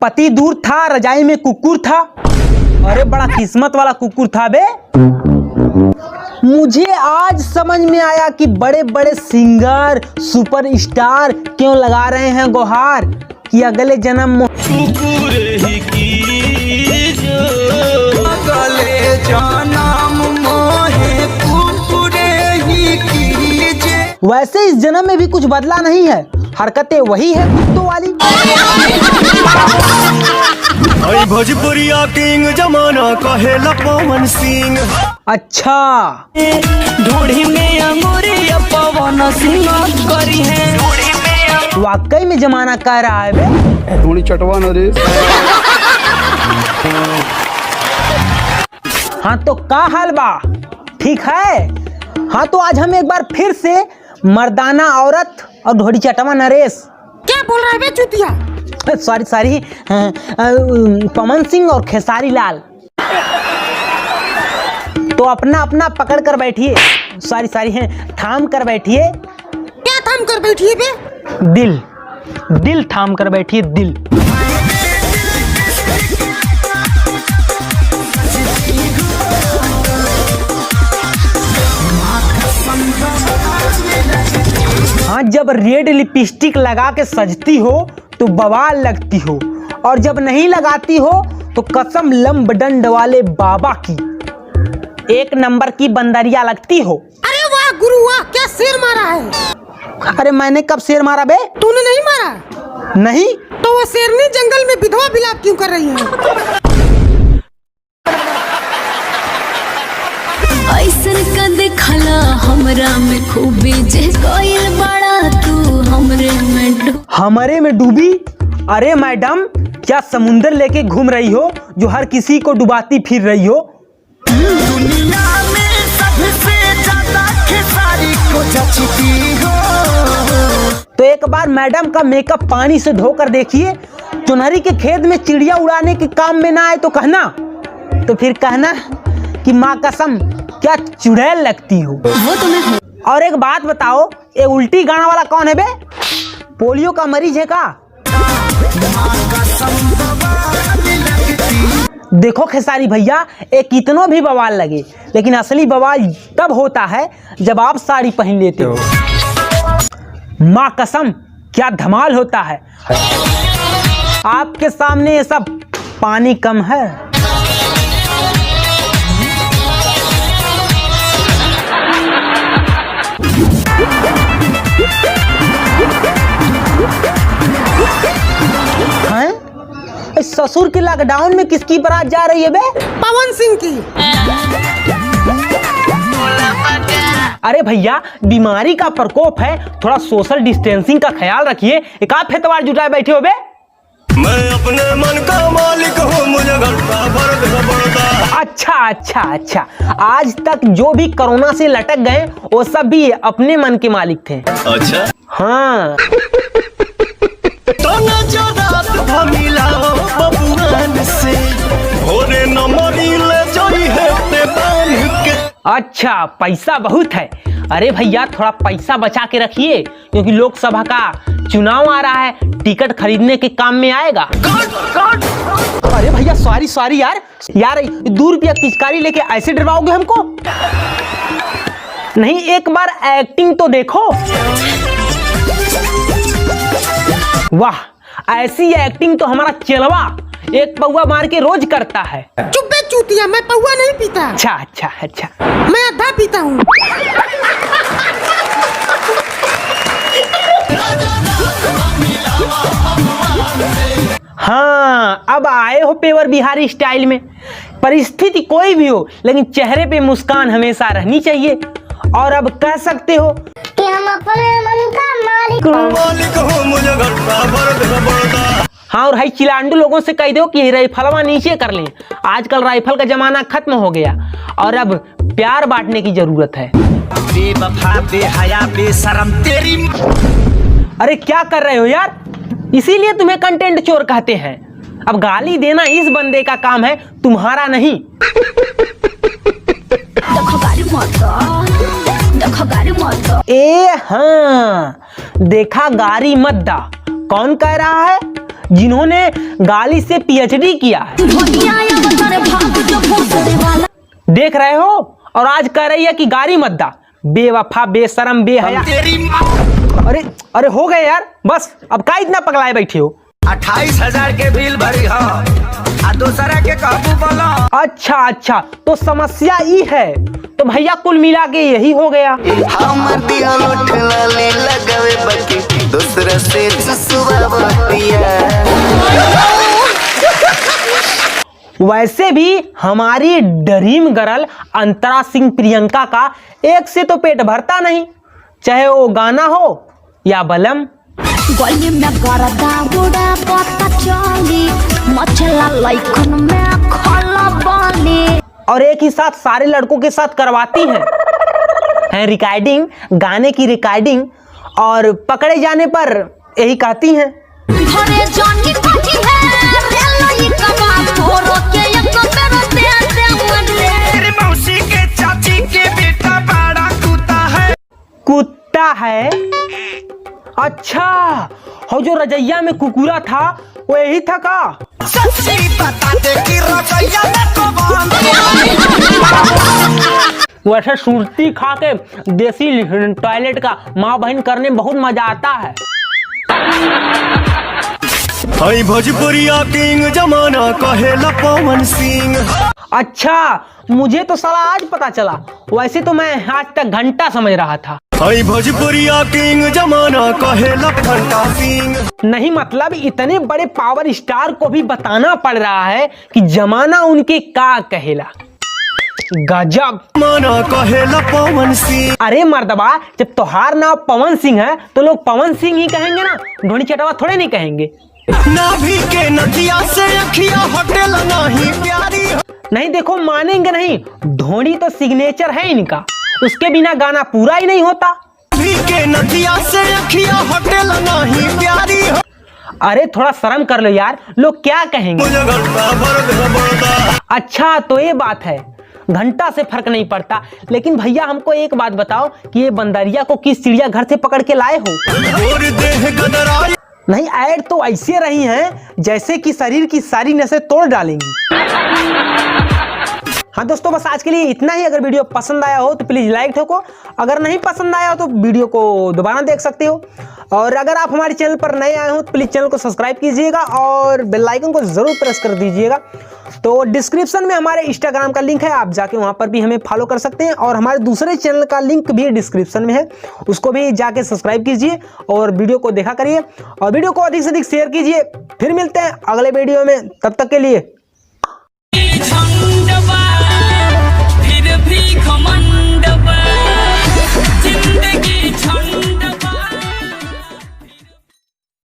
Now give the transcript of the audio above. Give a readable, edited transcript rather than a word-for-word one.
पति दूर था, रजाई में कुकुर था। अरे बड़ा किस्मत वाला कुकुर था बे। मुझे आज समझ में आया कि बड़े बड़े सिंगर सुपरस्टार क्यों लगा रहे हैं गुहार कि अगले जन्म में कुकुर ही की जो अगले जन्म मोहे कुकुर ही कीजे। वैसे इस जन्म में भी कुछ बदला नहीं है, हरकतें वही है कुत्तों वाली। भोजपुरिया किंग जमाना कहेला पवन सिंह। अच्छा ढूढ़ी में अंगूरिया पवन सिंह करी है। वाकई में जमाना कह रहा है बे। थोड़ी चटवा न रे। हाँ तो का हाल बा, ठीक है? हाँ तो आज हम एक बार फिर से मर्दाना औरत और ढोड़ी चटवा नरेश। क्या बोल रहा है बे चुतिया? सॉरी पवन सिंह और खेसारी लाल। तो अपना अपना पकड़ कर बैठिए, सॉरी थाम कर बैठिए। क्या थाम कर बैठिए बे? दिल थाम कर बैठिए, दिल। हाँ, जब रेड लिपस्टिक लगा के सजती हो तो बवाल लगती हो, और जब नहीं लगाती हो तो कसम लंब डंड वाले बाबा की एक नंबर की बंदरिया लगती हो। अरे वाह गुरु वाह, क्या शेर मारा है। अरे मैंने कब शेर मारा बे? तूने नहीं मारा? नहीं तो वो शेरनी जंगल में विधवा विलाप क्यों कर रही है? ऐसन का देखला हमरा में खूबी जे कोइल बड़ा तू हमरे में डूबी। अरे मैडम, क्या समुंदर लेके घूम रही हो जो हर किसी को डुबाती फिर रही हो? दुनिया में सबसे ज्यादा खेसारी को जचती हो। तो एक बार मैडम का मेकअप पानी से धोकर देखिए। चुनरी के खेत में चिड़िया उड़ाने के काम में ना आए तो कहना, तो फिर कहना कि माँ कसम क्या चुड़ैल लगती हो। वो तुम्हें। और एक बात बताओ, ये उल्टी गाना वाला कौन है बे? पोलियो का मरीज है का? देखो खेसारी भैया, एक कितनों भी बवाल लगे, लेकिन असली बवाल तब होता है जब आप साड़ी पहन लेते हो। माँ कसम क्या धमाल होता है। आपके सामने ये सब पानी कम है। ससुर के लॉकडाउन में किसकी बारात जा रही है बे? पवन सिंह की। अरे भैया, बीमारी का प्रकोप है, थोड़ा सोशल डिस्टेंसिंग का ख्याल रखिए। एक आप फेतवार जुटाए बैठे हो बे। मैं अपने मन का मालिक हूँ, मुझे घंटा भर देना पड़ता। अच्छा, आज तक जो भी कोरोना से लटक गए वो सब भी अपने मन के मालिक थे। अच्छा हाँ। अच्छा, पैसा बहुत है। अरे भैया, थोड़ा पैसा बचा के रखिए, क्योंकि लोकसभा का चुनाव आ रहा है, टिकट खरीदने के काम में आएगा। अरे भैया सॉरी यार 2 रुपया पिचकारी लेके ऐसे डरवाओगे हमको? नहीं, एक बार एक्टिंग तो देखो। वाह, ऐसी एक्टिंग तो हमारा चेलवा एक पौवा मार के रोज करता है। चुप बे चूतिया, मैं पौवा नहीं पीता। अच्छा, मैं आधा पीता हूँ। हाँ, अब आए हो पेवर बिहारी स्टाइल में। परिस्थिति कोई भी हो, लेकिन चेहरे पे मुस्कान हमेशा रहनी चाहिए। और अब कह सकते हो कि हम अपने मन का मालिक हूँ, मुझे घंटा भर देना पड़ता। हाँ, और हाई चिलांडू लोगों से कह दो कि राइफलवा नीचे कर लें। आजकल राइफल का जमाना खत्म हो गया और अब प्यार बांटने की जरूरत है। बेवफा बेहया बेशरम तेरी। अरे क्या कर रहे हो यार? इसीलिए तुम्हें कंटेंट चोर कहते हैं। अब गाली देना इस बंदे का काम है, तुम्हारा नहीं। ए हाँ, देखा गारी मत दा। कौन कह रहा है? जिन्होंने गाली से पीएचडी किया है। देख रहे हो, और आज कह रही है कि गाड़ी मत दा। बेवफा, बेशरम, बेहया। अरे अरे हो गए यार, बस अब का इतना पगलाए बैठे हो। 28,000 के बिल भरी हो आ दूसरा के काबू बोलो। अच्छा, तो समस्या ई है। तो भैया कुल मिला के यही हो गया। हमर दिया उठला ले लगावे बाकी दूसरा से सुसुवा बतिया। वैसे भी हमारी ड्रीम गर्ल अंतरा सिंह प्रियंका का एक से तो पेट भरता नहीं, चाहे वो गाना हो या बलम। गली में गरदा बुड़ा पता चली, मचला लाइकन में खला बाली। और एक ही साथ सारे लड़कों के साथ करवाती हैं रिकॉर्डिंग, गाने की रिकॉर्डिंग, और पकड़े जाने पर यही कहती हैं घरे जानी कठी है रेलो ये कमा तोरो के एक मेरा दे तेरी मौसी के चाची के बेटा बड़ा कुत्ता है। अच्छा, हो जो रजैया में कुकुरा था वो यही था का? सच्ची बता दे कि रजैया में कौन। वैसे सुरती खा के देसी टॉयलेट का माँ बहन करने में बहुत मजा आता है। हाय भोजपुरिया किंग जमाना कहेला पवन सिंह। अच्छा, मुझे तो साला आज पता चला, वैसे तो मैं आज तक घंटा समझ रहा था। हाय भोजपुरिया किंग जमाना कहेला घंटा सिंह। नहीं, मतलब इतने बड़े पावर स्टार को भी बताना पड़ रहा है कि जमाना उनके का कहेला। गजब। माना कहेला पवन सिंह। अरे मर्दबा, जब तोहार नाम पवन सिंह है तो लोग पवन सिंह ही कहेंगे ना, धोनी चटवा थोड़े नहीं कहेंगे। नाभि के नदिया से अखिया होटल नहीं प्यारी। नहीं देखो, मानेंगे नहीं, धोनी तो सिग्नेचर है इनका, उसके बिना गाना पूरा ही नहीं होता। नाभि के नदिया से अखिया होटल नहीं प्यारी। अरे थोड़ा शर्म कर लो यार, लोग क्या कहेंगे। मुझे घंटा भर देना पड़ता। अच्छा, तो ये बात है, घंटा से फर्क नहीं पड़ता। लेकिन भैया हमको एक बात बताओ कि ये बंदरिया को किस चिड़ियाघर से पकड़ के लाए हो? और देह गदराई। नहीं, ऐड तो ऐसे रही हैं जैसे कि शरीर की सारी नसें तोड़ डालेंगी। हाँ दोस्तों, बस आज के लिए इतना ही। अगर वीडियो पसंद आया हो तो प्लीज लाइक ठोको, अगर नहीं पसंद आया हो तो वीडियो को दोबारा देख सकते हो। और अगर आप हमारे चैनल पर नए आए हो तो प्लीज चैनल को सब्सक्राइब कीजिएगा और बेल आइकन को जरूर प्रेस कर दीजिएगा। तो डिस्क्रिप्शन में हमारे इंस्टाग्राम का लिंक है, आप जाके वहां पर भी हमें फॉलो कर सकते हैं। और हमारे दूसरे चैनल का लिंक भी डिस्क्रिप्शन में है, उसको भी जाके सब्सक्राइब कीजिए और वीडियो को देखा करिए और वीडियो को अधिक से अधिक शेयर कीजिए। फिर मिलते हैं अगले वीडियो में, तब तक के लिए